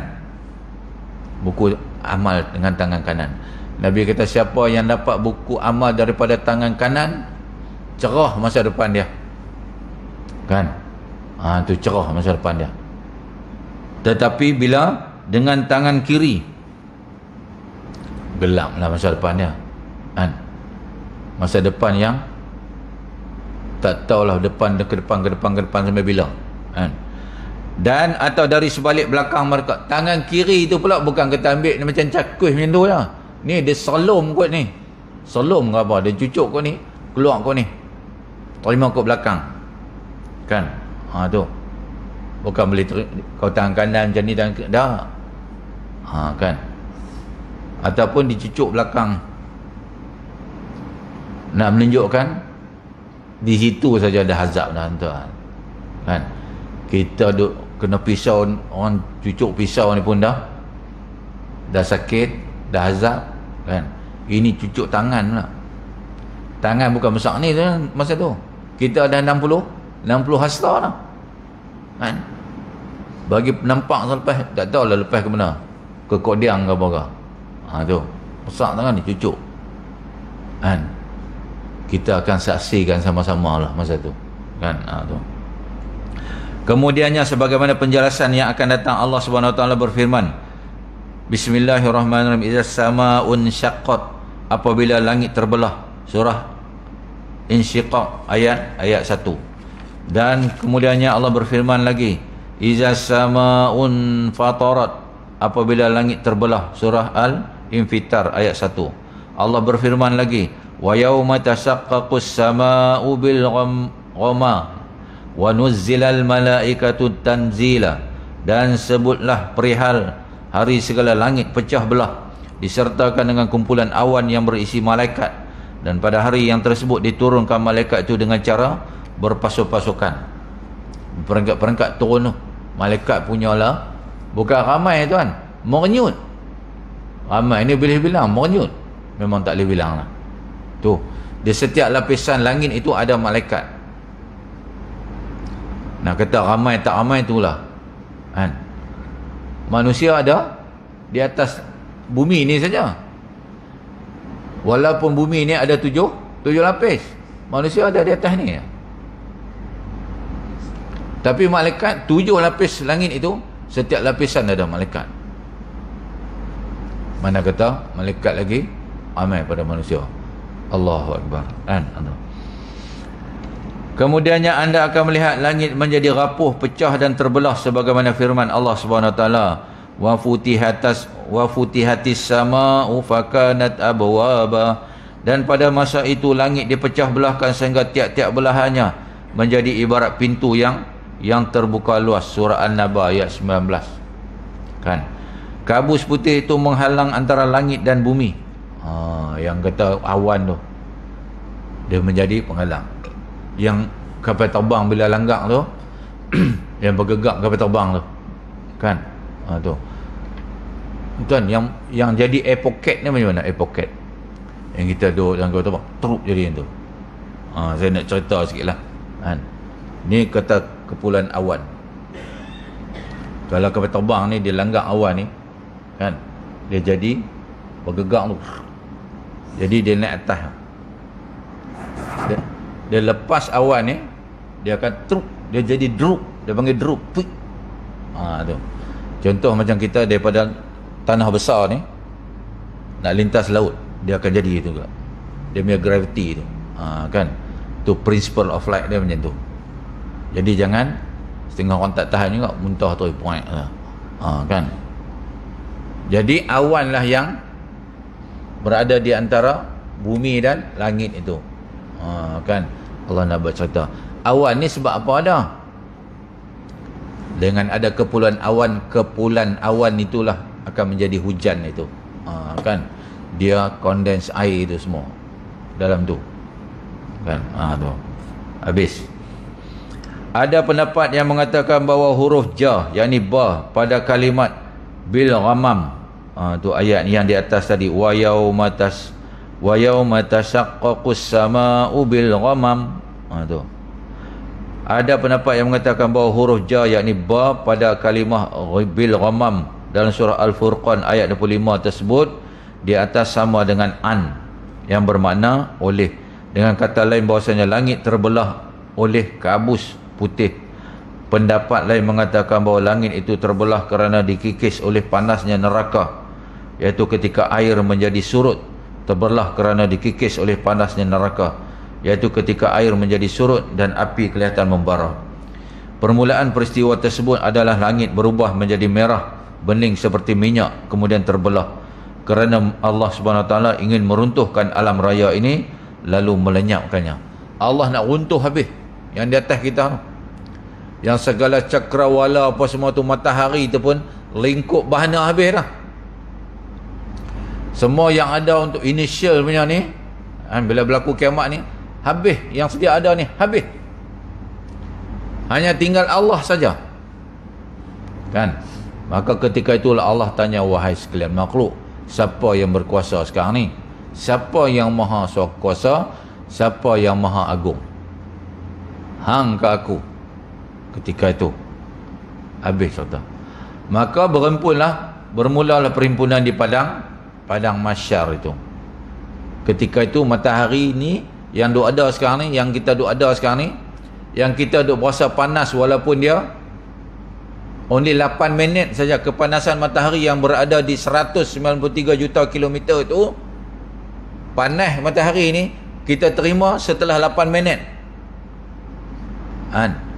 Buku amal dengan tangan kanan. Nabi kata siapa yang dapat buku amal daripada tangan kanan, cerah masa depan dia, kan? Tu cerah masa depan dia. Tetapi bila dengan tangan kiri, gelaplah masa depan dia, kan? Masa depan yang tak tahulah depan ke depan sampai bila, kan? Dan atau dari sebalik belakang mereka. Tangan kiri itu pula bukan kita ambil ni macam cakus macam tu lah. Ni dia selum kot ni. Selum ke apa, dia cucuk kot ni, keluar kot ni, terima kot belakang, kan? Tu bukan boleh kau tangan kanan macam ni dan dah, kan? Ataupun dicucuk belakang, nak menunjukkan di situ saja ada azab dah, tuan, kan? Kita duk kena pisau, orang cucuk pisau ni pun dah sakit, dah azab, kan? Ini cucuk tangan pula. Tangan bukan besar ni tu masa tu. Kita ada 60 hasta dah, kan? Bagi nampak selepas, tak tahu lah lepas ke mana, ke Kodiang ke apa ke. Tu besar tangan ni cucuk, kan? Kita akan saksikan sama-sama lah masa tu, kan? Tu. Kemudiannya sebagaimana penjelasan yang akan datang, Allah Subhanahu Wa Taala berfirman, Bismillahirrahmanirrahim, Iza sama'un syaqqat, apabila langit terbelah. Surah Insyiqaq ayat 1. Dan kemudiannya Allah berfirman lagi, Iza sama'un fatarat, apabila langit terbelah. Surah Al-Infitar ayat 1. Allah berfirman lagi, wa yauma tashaqqaqus sama'u bil ghamma wa nuzzilal malaikatu tanzila, dan sebutlah perihal hari segala langit pecah belah disertakan dengan kumpulan awan yang berisi malaikat, dan pada hari yang tersebut diturunkan malaikat itu dengan cara berpasukan-pasukan, perangkat-perangkat turun tu. Malaikat punyalah bukan ramai tuan, merenyut. Ramai ni boleh bilang, merenyut memang tak boleh bilang lah. Tu, di setiap lapisan langit itu ada malaikat. Nak kata ramai tak ramai itulah, kan? Manusia ada di atas bumi ni saja. Walaupun bumi ni ada 7 lapis, manusia ada di atas ni. Tapi malaikat 7 lapis langit itu, setiap lapisan ada malaikat. Mana kata malaikat lagi ramai pada manusia. Allahu Akbar, kan? Kemudiannya anda akan melihat langit menjadi rapuh, pecah dan terbelah sebagaimana firman Allah Subhanahu Wa Taala, wa futihatis sama'u fakanat abwaba, dan pada masa itu langit dipecah belahkan sehingga tiap-tiap belahannya menjadi ibarat pintu yang terbuka luas. Surah An-Naba ayat 19, kan? Kabus putih itu menghalang antara langit dan bumi. Yang kata awan tu, dia menjadi penghalang. Yang kapal terbang bila langgar tu yang bergegak kapal terbang tu, kan? Tu tuan, yang jadi air pocket ni macam mana? Air pocket yang kita duduk dalam kapal terbang, teruk jadi yang tu. Saya nak cerita sikit lah, kan? Ni kata kepulan awan. Kalau kapal terbang ni dia langgar awan ni, kan, dia jadi bergegak tu, jadi dia naik atas. Dia lepas awan ni, dia akan truk, dia jadi druk, dia panggil druk. Tu contoh macam kita daripada tanah besar ni nak lintas laut, dia akan jadi itu juga. Dia punya gravity tu, kan? Tu principle of flight dia macam tu. Jadi jangan setengah orang tak tahan juga, muntah tu point lah, kan? Jadi awan lah yang berada di antara bumi dan langit itu. Kan Allah nak bercerita. Awan ni sebab apa ada? Dengan ada kepulan awan itulah akan menjadi hujan itu. Kan dia kondens air itu semua dalam tu. Kan tu. Habis. Ada pendapat yang mengatakan bahawa huruf ja, yakni ba pada kalimat bil ghamam, tu ayat yang di atas tadi, wa yauma tashaqqaqus samaa'u bil ghamam, tu. Ada pendapat yang mengatakan bahawa huruf ja, yakni ba pada kalimah bil ghamam dalam surah Al-Furqan ayat 25 tersebut di atas sama dengan an, yang bermakna oleh. Dengan kata lain bahawasanya langit terbelah oleh kabus putih. Pendapat lain mengatakan bahawa langit itu terbelah kerana dikikis oleh panasnya neraka, iaitu ketika air menjadi surut. Terbelah kerana dikikis oleh panasnya neraka, iaitu ketika air menjadi surut dan api kelihatan membara. Permulaan peristiwa tersebut adalah langit berubah menjadi merah bening seperti minyak, kemudian terbelah kerana Allah SWT ingin meruntuhkan alam raya ini lalu melenyapkannya. Allah nak runtuh habis yang di atas kita tu, yang segala cakrawala apa semua tu, matahari tu pun lingkup bahana habis dah. Semua yang ada untuk initial punya ni, bila berlaku kiamat ni, habis. Yang sedia ada ni habis, hanya tinggal Allah saja. Kan? Maka ketika itulah Allah tanya, wahai sekalian makhluk, siapa yang berkuasa sekarang ni? Siapa yang maha kuasa? Siapa yang maha agung? Hang ke aku. Ketika itu habis kata. Maka bermulalah perhimpunan di padang mahsyar itu. Ketika itu matahari ni yang duk ada sekarang ni, yang kita duk ada sekarang ni, yang kita duk berasa panas walaupun dia only 8 minit saja kepanasan matahari yang berada di 193 juta kilometer itu, panas matahari ni kita terima setelah 8 minit.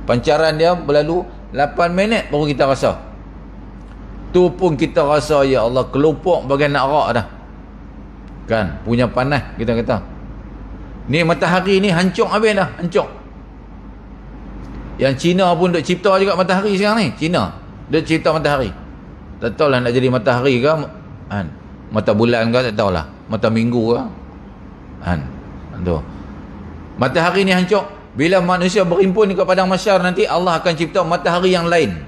Pancaran dia berlalu 8 minit baru kita rasa. Tu pun kita rasa, ya Allah, kelupuk bagian nak rak dah. Kan, punya panas kita kata. Ni matahari ni hancur habis dah, hancur. Yang Cina pun duk cipta juga matahari sekarang ni. Cina duk cipta matahari. Tak tahulah nak jadi matahari ke, mata bulan ke, tak tahulah. Mata minggu ke. Tu. Matahari ni hancur. Bila manusia berhimpun di padang mahsyar nanti, Allah akan cipta matahari yang lain.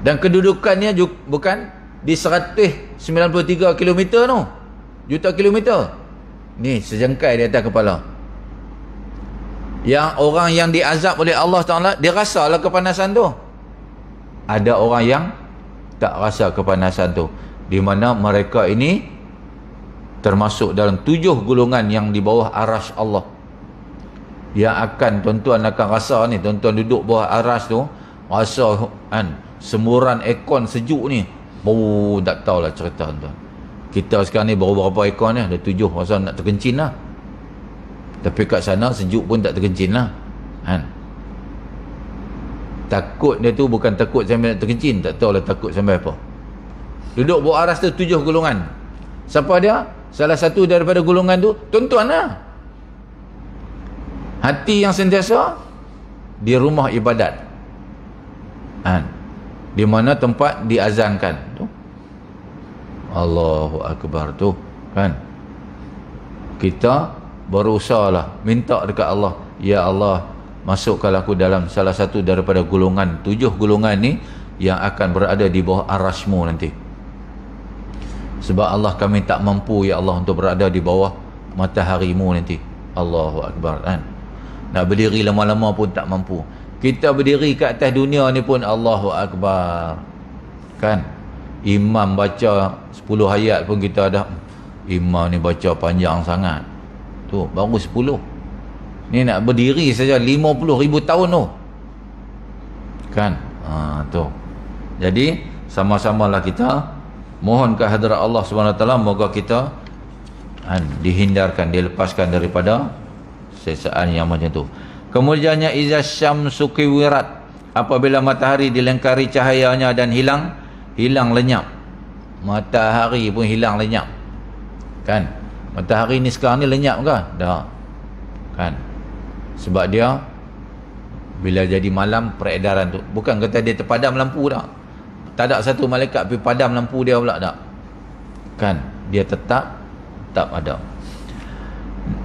Dan kedudukannya bukan di 193 kilometer tu, juta kilometer. Ni sejengkai di atas kepala. Yang orang yang diazab oleh Allah Ta'ala, dia rasalah kepanasan tu. Ada orang yang tak rasa kepanasan tu, di mana mereka ini termasuk dalam 7 golongan yang di bawah arasy Allah. Yang akan tuan-tuan akan rasa ni, tuan-tuan duduk bawah arasy tu, rasa semuran aircon sejuk ni. Tak tahulah cerita tuan. Kita sekarang ni baru berapa aircon ni? Ada 7, rasa nak terkencin lah. Tapi kat sana sejuk pun tak terkencin lah. Takut dia tu bukan takut sampai nak terkencin, tak tahulah takut sampai apa. Duduk bawah arasy tu 7 golongan. Siapa dia? Salah satu daripada golongan tu tuan-tuan lah. Hati yang sentiasa di rumah ibadat, di mana tempat diazankan tu, Allahu Akbar tu, kan. Kita berusahalah minta dekat Allah, ya Allah, masukkan aku dalam salah satu daripada golongan 7 golongan ni yang akan berada di bawah arasy-Mu nanti. Sebab Allah, kami tak mampu ya Allah untuk berada di bawah matahari-Mu nanti. Allahu Akbar, kan. Nak berdiri lama-lama pun tak mampu. Kita berdiri kat atas dunia ni pun Allahu Akbar, kan. Imam baca 10 ayat pun kita dah, imam ni baca panjang sangat. Tu baru 10. Ni nak berdiri saja 50,000 tahun tu, kan. Tu. Jadi sama-samalah kita mohon ke hadirat Allah SWT, moga kita dihindarkan, dilepaskan daripada sesaan yang macam tu. Kemudiannya iza syamsu kuwirat, apabila matahari dilengkari cahayanya dan hilang lenyap. Matahari pun hilang lenyap. Kan? Matahari ni sekarang ni lenyap ke? Tak. Kan? Sebab dia bila jadi malam peredaran tu, bukan kata dia terpadam lampu tak. Tak ada satu malaikat pergi padam lampu dia pula tak. Kan? Dia tetap ada.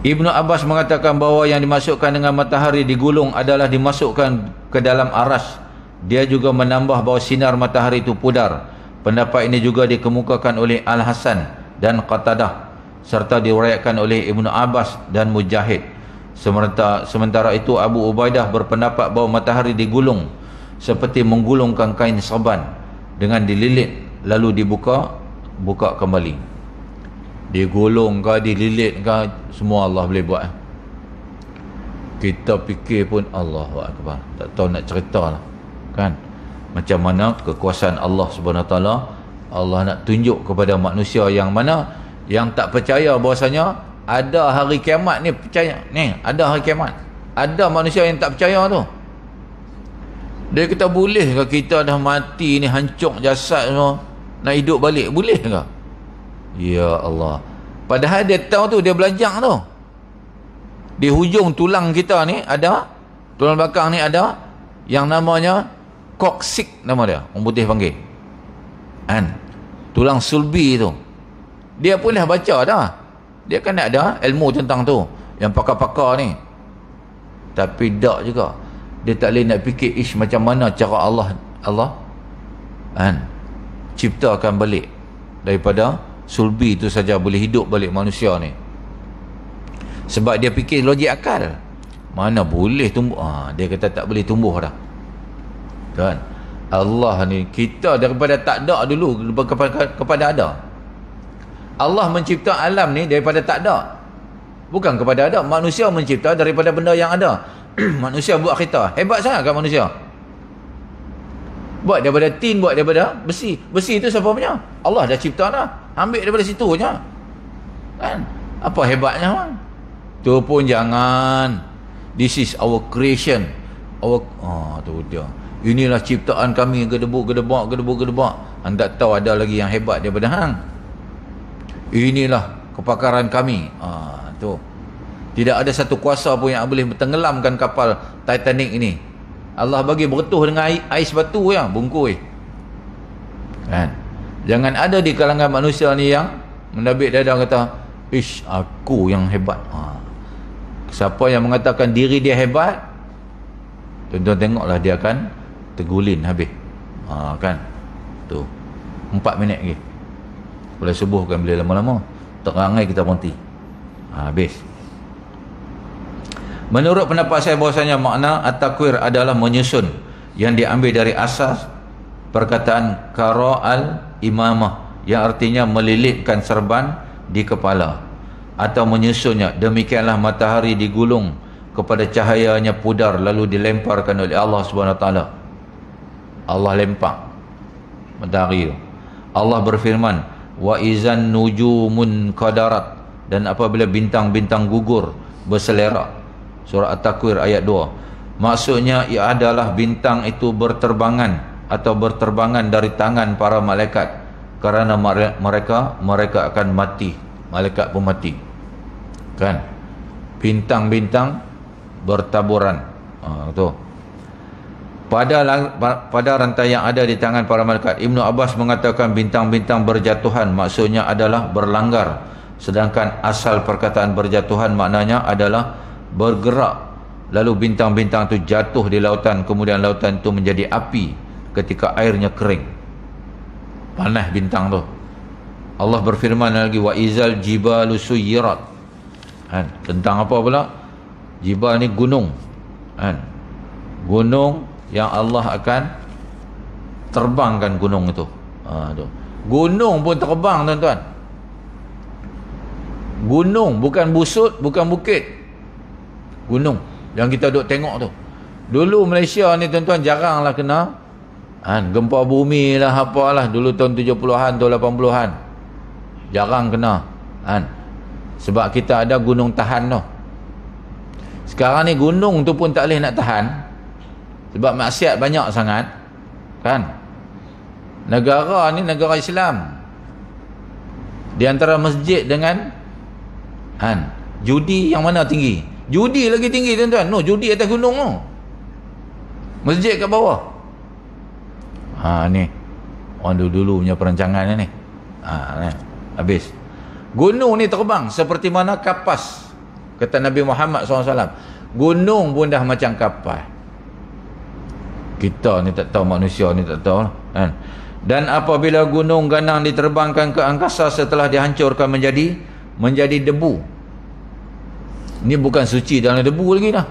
Ibnu Abbas mengatakan bahawa yang dimasukkan dengan matahari digulung adalah dimasukkan ke dalam aras. Dia juga menambah bahawa sinar matahari itu pudar. Pendapat ini juga dikemukakan oleh Al-Hasan dan Qatadah serta diriwayatkan oleh Ibnu Abbas dan Mujahid. Sementara itu Abu Ubaidah berpendapat bahawa matahari digulung seperti menggulungkan kain saban dengan dililit lalu buka kembali. Digulung ke dililit ke, semua Allah boleh buat. Kita fikir pun Allahu Akbar, tak tahu nak cerita lah. Kan? Macam mana kekuasaan Allah Subhanahu Wa Taala. Allah nak tunjuk kepada manusia yang mana yang tak percaya bahawasanya ada hari kiamat ni, percaya ni ada hari kiamat. Ada manusia yang tak percaya tu. Dia kata, boleh ke kita dah mati ni, hancur jasad semua, nak hidup balik? Boleh ke? Ya Allah. Padahal dia tahu tu, dia belajar tu. Di hujung tulang kita ni ada, tulang belakang ni ada yang namanya koksik, nama dia, orang putih panggil. Kan? Tulang sulbi tu. Dia pun dah baca dah. Dia kan ada ilmu tentang tu, yang pakar-pakar ni. Tapi tak juga. Dia tak boleh nak fikir macam mana cara Allah kan ciptakan balik daripada sulbi itu saja boleh hidup balik manusia ni. Sebab dia fikir logik akal, mana boleh tumbuh. Dia kata tak boleh tumbuh dah. Kan? Allah ni, kita daripada tak ada dulu kepada ada. Allah mencipta alam ni daripada tak ada, bukan kepada ada. Manusia mencipta daripada benda yang ada. Manusia buat kereta, hebat sangat kan manusia. Buat daripada tin, buat daripada besi. Besi itu siapa punya? Allah dah cipta dah, ambil daripada situ je. Kan? Apa hebatnya bang? Tu pun jangan. This is our creation. Tu dia. Inilah ciptaan kami, gedebuk. Anda tahu ada lagi yang hebat daripada hang. Inilah kepakaran kami. Tu. Tidak ada satu kuasa pun yang boleh tenggelamkan kapal Titanic ini. Allah bagi bertuh dengan ais batu ya, bungkui. Kan? Jangan ada di kalangan manusia ni yang mendabik dada kata, aku yang hebat. Siapa yang mengatakan diri dia hebat, tuan-tuan tengoklah dia akan tergulin habis. Kan? Tu. 4 minit lagi. Boleh subuh kan, boleh lama-lama. Tak rangai kita berhenti. Habis. Menurut pendapat saya bahawasanya makna at-takwir adalah menyusun, yang diambil dari asas perkataan kara al-imamah, yang artinya melilitkan serban di kepala atau menyusunnya. Demikianlah matahari digulung kepada cahayanya pudar lalu dilemparkan oleh Allah Subhanahu Wa Taala. Allah lempar matahari itu. Allah berfirman, wa izan nujumun qadarat, dan apabila bintang-bintang gugur berselerak. Surah At-Takwir ayat 2. Maksudnya ia adalah bintang itu berterbangan atau berterbangan dari tangan para malaikat, kerana mereka akan mati. Malaikat pun mati. Kan? Bintang-bintang bertaburan. Tu. Pada rantai yang ada di tangan para malaikat. Ibnu Abbas mengatakan bintang-bintang berjatuhan maksudnya adalah berlanggar, sedangkan asal perkataan berjatuhan maknanya adalah bergerak. Lalu bintang-bintang itu jatuh di lautan, kemudian lautan itu menjadi api ketika airnya kering. Panas bintang tu. Allah berfirman lagi, wa izal jibalu suyirat. Kan? Tentang apa pula? Jibal ni gunung. Kan? Gunung yang Allah akan terbangkan gunung itu. Tu. Gunung pun terbang tuan-tuan. Gunung, bukan busut, bukan bukit. Gunung yang kita duk tengok tu. Dulu Malaysia ni tuan-tuan jaranglah kena gempa bumi lah apalah. Dulu tahun 70-an, tahun 80-an jarang kena. Sebab kita ada gunung tahan tu. Sekarang ni gunung tu pun tak boleh nak tahan, sebab maksiat banyak sangat. Kan? Negara ni negara Islam. Di antara masjid dengan judi yang mana tinggi? Judi lagi tinggi tuan-tuan. No, judi atas gunung tu. Masjid kat bawah. Ni orang dulu punya perancangan ni. Habis. Gunung ni terbang seperti mana kapas. Kata Nabi Muhammad SAW, gunung pun dah macam kapas. Kita ni tak tahu, manusia ni tak tahu kan. Dan apabila gunung ganang diterbangkan ke angkasa setelah dihancurkan menjadi debu. Ini bukan suci dalam debu lagi dah.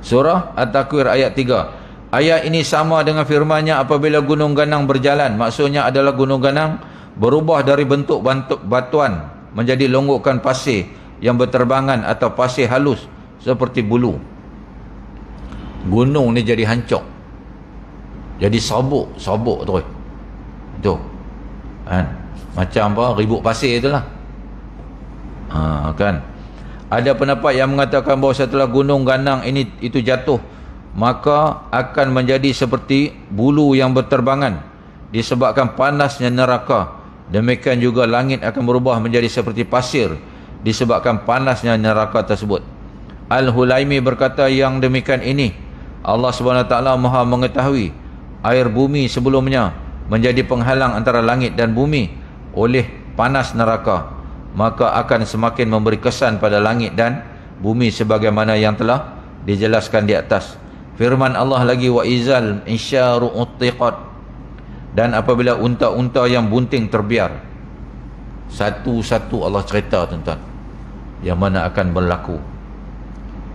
Surah At-Takwir ayat 3. Ayat ini sama dengan firman-Nya apabila gunung ganang berjalan. Maksudnya adalah gunung ganang berubah dari bentuk batuan menjadi longgokan pasir yang berterbangan atau pasir halus seperti bulu. Gunung ni jadi hancur, jadi sabuk terus tu macam apa, ribut pasir itulah. Kan ada pendapat yang mengatakan bahawa setelah gunung ganang itu jatuh, maka akan menjadi seperti bulu yang berterbangan disebabkan panasnya neraka. Demikian juga langit akan berubah menjadi seperti pasir disebabkan panasnya neraka tersebut. Al-Hulaimi berkata yang demikian ini, Allah SWT Maha mengetahui air bumi sebelumnya menjadi penghalang antara langit dan bumi oleh panas neraka, maka akan semakin memberi kesan pada langit dan bumi sebagaimana yang telah dijelaskan di atas. Firman Allah lagi, wa izal insyaru utiqat, dan apabila unta-unta yang bunting terbiar. Satu-satu Allah cerita tuan-tuan yang mana akan berlaku.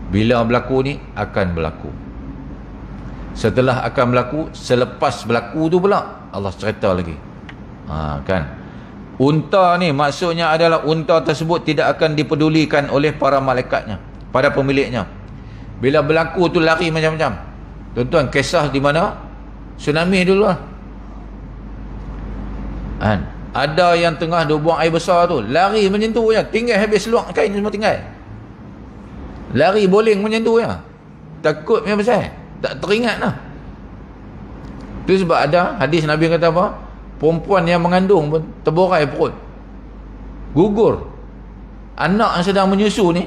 Bila berlaku ni akan berlaku. Setelah akan berlaku, selepas berlaku tu pula Allah cerita lagi. Kan. Unta ni maksudnya adalah unta tersebut tidak akan dipedulikan oleh para malaikatnya, pada pemiliknya. Bila berlaku tu lari macam-macam. Tuan-tuan, kisah di mana? Tsunami dulu lah. Ada yang tengah dia buang air besar tu, lari macam tu je, tinggal habis seluar kain semua tinggal. Lari boling macam tu je. Takut macam besar. Tak teringat lah. Itu sebab ada hadis Nabi kata apa? Perempuan yang mengandung pun terborai perut, gugur. Anak yang sedang menyusu ni,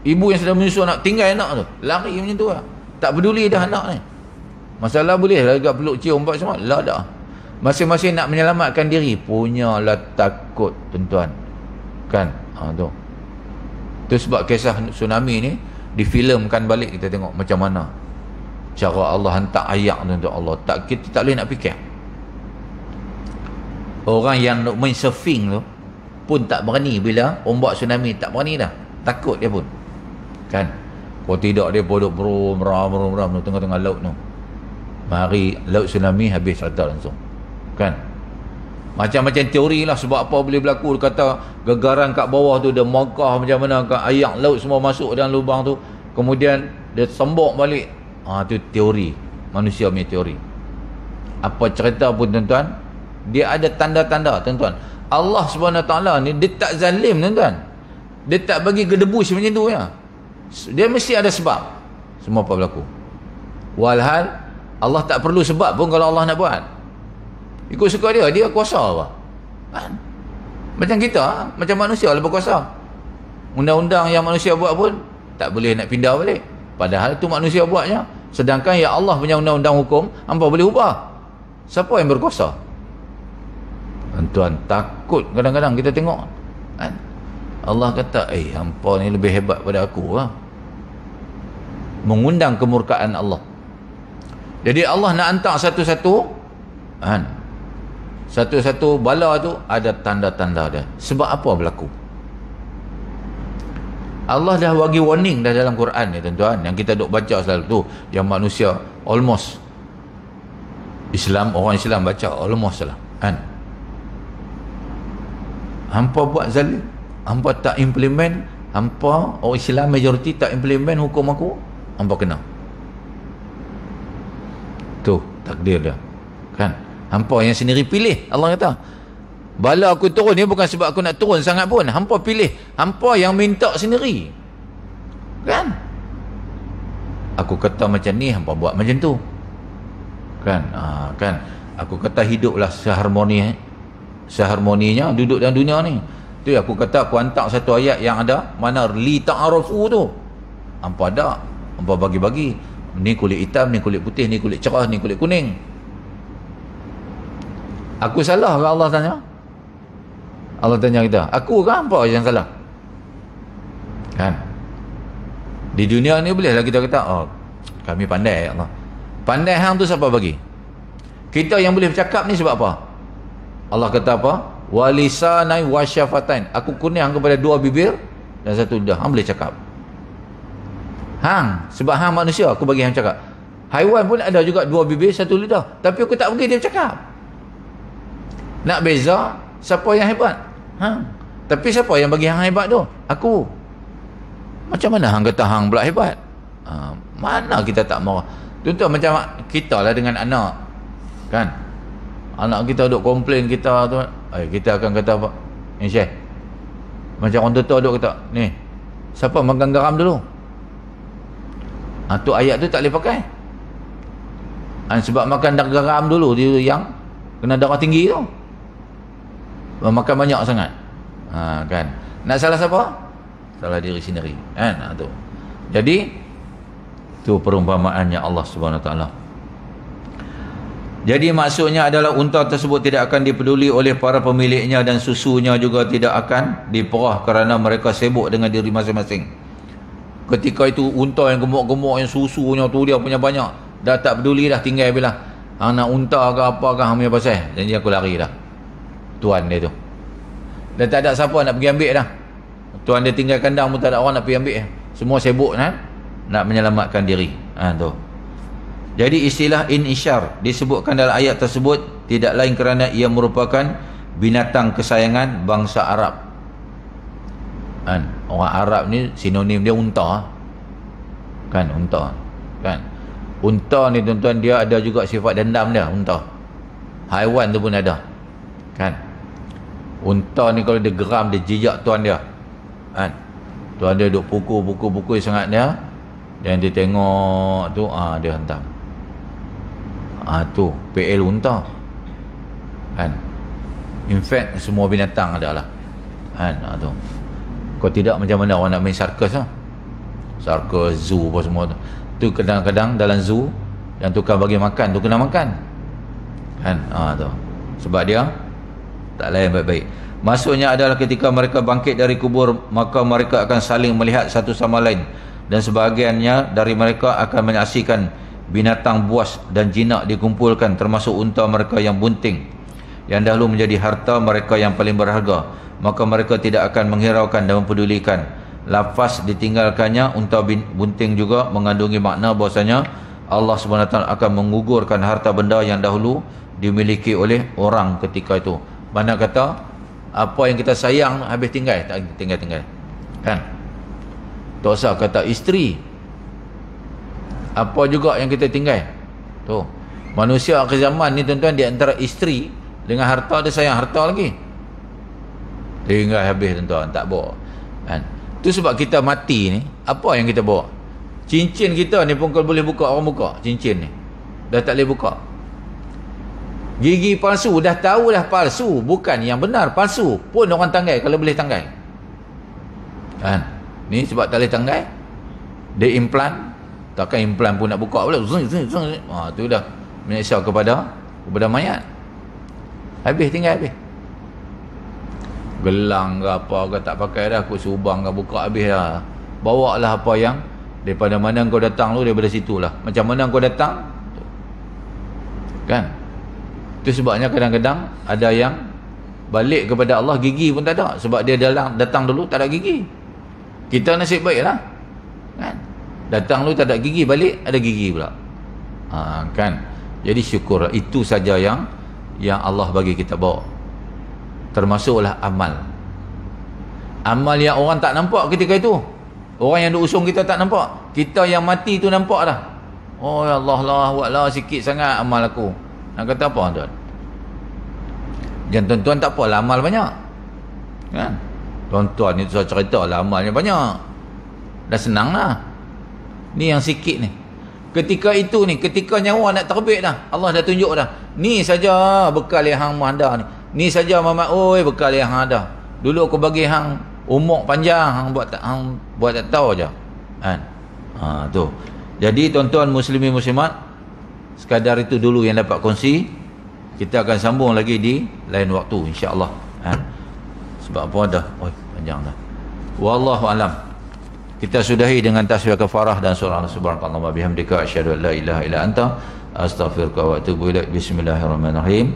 ibu yang sedang menyusu anak, tinggal anak tu, lari macam tu lah. Tak peduli dah anak ni. Masalah boleh lah agak peluk cium buat semua. Lah dah. Masing-masing nak menyelamatkan diri, punyalah takut tuan-tuan. Kan? Tu. Itu sebab kisah tsunami ni difilmkan balik, kita tengok macam mana cara Allah hantar ayat untuk Allah. Kita tak boleh nak fikir. Orang yang nak main surfing tu pun tak berani bila ombak tsunami, tak berani dah. Takut dia pun. Kan? Kalau tidak dia bodoh meram tengah-tengah laut tu. Mari laut tsunami habis cerita langsung. Kan? Macam-macam teori lah sebab apa boleh berlaku. Dia kata gegaran kat bawah tu dia mogah macam mana, kat air laut semua masuk dalam lubang tu, kemudian dia sembok balik. Tu teori manusia punya teori. Apa cerita pun tuan-tuan, dia ada tanda-tanda tuan-tuan. Allah SWT ni dia tak zalim tuan-tuan. Dia tak bagi gedebus macam tu ya. Dia mesti ada sebab semua apa berlaku. Walhal Allah tak perlu sebab pun kalau Allah nak buat. Ikut suka dia, dia kuasa apa? Kan? Macam kita, macam manusia lah berkuasa. Undang-undang yang manusia buat pun tak boleh nak pindah balik. Padahal tu manusia buatnya. Sedangkan ya Allah punya undang-undang hukum, hangpa boleh ubah. Siapa yang berkuasa? Tuan-tuan, takut kadang-kadang kita tengok. Kan? Allah kata, hangpa ni lebih hebat pada aku. Mengundang kemurkaan Allah. Jadi Allah nak hantar satu-satu, satu-satu bala tu ada tanda-tanda dia. Sebab apa berlaku? Allah dah bagi warning dah dalam Quran ni tuan-tuan, yang kita duk baca selalu tu, yang manusia almost Islam, orang Islam baca almost lah kan. Hampa buat zalim, hampa tak implement, hampa orang Islam majoriti tak implement hukum aku, hampa kena. Tu takdir dia kan. Hampa yang sendiri pilih. Allah kata bala aku turun ni bukan sebab aku nak turun sangat pun, hampa pilih, hampa yang minta sendiri kan. Aku kata macam ni, hampa buat macam tu kan. Kan aku kata hiduplah seharmoni seharmoninya duduk dalam dunia ni. Tu aku kata aku hantar satu ayat yang ada mana li ta'arufu tu. Hampa ada, hampa bagi-bagi. Ni kulit hitam, ni kulit putih, ni kulit cerah, ni kulit kuning. Aku salah ke Allah tanya? Allah tanya kita, aku ke hampa yang salah? Kan? Di dunia ni bolehlah kita kata, oh, kami pandai ya Allah. Pandai hang tu siapa bagi? Kita yang boleh bercakap ni sebab apa? Allah kata apa? Walisanai wasyafatain. Aku kurniakan kepada dua bibir dan satu lidah. Hang boleh cakap. Hang, sebab hang manusia, aku bagi hang cakap. Haiwan pun ada juga dua bibir, satu lidah. Tapi aku tak bagi dia cakap. Nak beza, siapa yang hebat? Hang. Tapi siapa yang bagi hang hebat tu? Aku. Macam mana hang kata hang pula hebat? Mana kita tak marah? Contoh macam kita lah dengan anak. Kan? Anak kita duk komplain kita tu. Kita akan kata apa? Ni Syekh. Macam orang tua duk kata, ni, siapa makan garam dulu? Tu ayat tu tak boleh pakai. Sebab makan garam dulu dia yang kena darah tinggi tu. Makan banyak sangat. Kan? Nak salah siapa? Salah diri sendiri. Kan? Tu. Jadi tu perumpamaannya Allah Subhanahu Wa Taala. Jadi maksudnya adalah unta tersebut tidak akan dipeduli oleh para pemiliknya dan susunya juga tidak akan diperah kerana mereka sibuk dengan diri masing-masing. Ketika itu unta yang gemuk-gemuk, yang susunya tu dia punya banyak, dah tak peduli dah, tinggal bila anak unta ke apa ke hang punya pasal. Jadi aku lari dah. Tuan dia tu. Dan tak ada siapa nak pergi ambil dah. Tuan dia tinggal kandang pun tak ada orang nak pergi ambil. Semua sibuk kan nak menyelamatkan diri. Tu. Jadi istilah inishar disebutkan dalam ayat tersebut tidak lain kerana ia merupakan binatang kesayangan bangsa Arab. Orang Arab ni sinonim dia unta. Kan, unta. Kan. Unta ni tuan-tuan dia ada juga sifat dendam dia, unta. Haiwan tu pun ada. Kan. Unta ni kalau dia geram dia jijak tuan dia. Kan. Tuan dia duk pukul sangat dia. Dan dia tengok tu dia hentam. Tu PL unta. Kan. In fact semua binatang adalah. Kan. Tu. Kalau tidak macam mana orang nak main sirkus lah. Sirkus, zoo apa semua tu. Tu kadang-kadang dalam zoo yang tukang bagi makan tu kena makan. Kan. Tu. Sebab dia tak layan baik-baik. Maksudnya adalah ketika mereka bangkit dari kubur, maka mereka akan saling melihat satu sama lain, dan sebahagiannya dari mereka akan menyaksikan binatang buas dan jinak dikumpulkan, termasuk unta mereka yang bunting yang dahulu menjadi harta mereka yang paling berharga. Maka mereka tidak akan menghiraukan dan mempedulikan. Lafaz ditinggalkannya unta bunting juga mengandungi makna bahasanya Allah SWT akan mengugurkan harta benda yang dahulu dimiliki oleh orang ketika itu. Mana kata apa yang kita sayang habis tinggal, tak tinggal. Kan? Tak usah kata isteri, apa juga yang kita tinggal tu. Manusia akhir zaman ni tuan-tuan, di antara isteri dengan harta, dia sayang harta lagi, tinggal habis tuan-tuan, tak bawa. Kan? Tu sebab kita mati ni, apa yang kita bawa? Cincin kita ni pun kalau boleh buka, orang buka cincin ni, dah tak boleh buka. Gigi palsu, dah tahu dah palsu, bukan yang benar, palsu pun orang tanggai kalau boleh tanggai. Kan? Ni sebab tak boleh tanggai, dia implant. Takkan implan pun nak buka pula. Tu dah menyiksa kepada mayat. Habis, tinggal habis. Gelang ke apa ke tak pakai dah, aku subang ke buka habis dah. Bawa lah apa yang daripada mana kau datang tu, daripada situ lah. Macam mana kau datang, kan? Itu sebabnya kadang-kadang ada yang balik kepada Allah gigi pun tak ada, sebab dia datang dulu tak ada gigi. Kita nasib baik lah, kan? Datang dulu tak ada gigi, balik ada gigi pula. Kan? Jadi syukur. Itu saja yang Allah bagi kita bawa. Termasuklah amal. Amal yang orang tak nampak ketika itu. Orang yang duk usung kita tak nampak. Kita yang mati tu nampak dah. Oh ya Allah, buatlah sikit sangat amal aku. Nak kata apa tuan? Jangan tuan-tuan tak apalah amal banyak. Kan? Tuan-tuan ni saya cerita lah amalnya banyak. Dah senang lah. Ni yang sikit ni. Ketika itu ni, ketika nyawa nak terbit dah, Allah dah tunjuk dah. Ni saja bekal yang hang anda ni. Ni saja mamat, oi bekal yang hang ada. Dulu aku bagi hang umur panjang, hang buat tak tahu aja. Kan? Tu. Jadi tuan-tuan muslimin muslimat, sekadar itu dulu yang dapat kongsi. Kita akan sambung lagi di lain waktu insya-Allah. Kan? Sebab apa dah? Oi, panjang dah. Wallahu alam. Kita sudahi dengan tasbih kafarah dan surah subhanallahi wa bihamdika asyhadu an la ilaha illa anta astaghfiruka wa atubu ilaik. Bismillahirrahmanirrahim.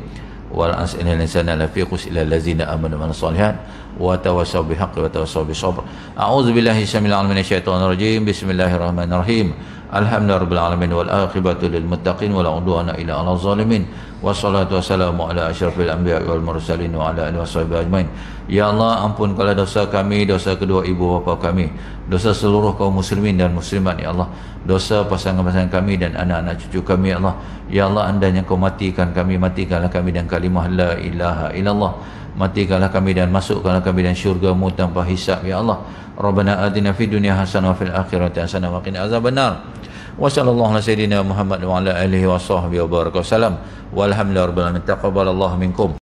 Wal as'inal insana la fi qus ila allazina amanu wa salihat wa tawassaw bihaqqi wa tawassaw bisabr. A'udzu billahi samil alim minasyaitonir rajim. Bismillahirrahmanirrahim. Alhamdulillahirabbil alamin wal aqibatu lil muttaqin wala udwana illa 'alal zalimin. Wassalatu wassalamu ala asyrafil anbiya'i wal mursalin wa ala alihi washabihi ajmain. Ya Allah, ampunkanlah dosa kami, dosa kedua ibu bapa kami, dosa seluruh kaum muslimin dan muslimat ya Allah, dosa pasangan-pasangan kami dan anak-anak cucu kami ya Allah. Ya Allah, andainya kau matikan kami, matikanlah kami dan kalimah la ilaha illallah. Matikanlah kami dan masukkanlah kami dan syurga-Mu tanpa hisab ya Allah. Rabbana atina fid dunya hasanah wa fil akhirati hasanah wa qina azabannar. Wa sallallahu ala sayidina Muhammad wa ala alihi wa sahbihi wa baraka wasallam. Walhamdulillahirabbil alamin. Taqabbalallahu minkum.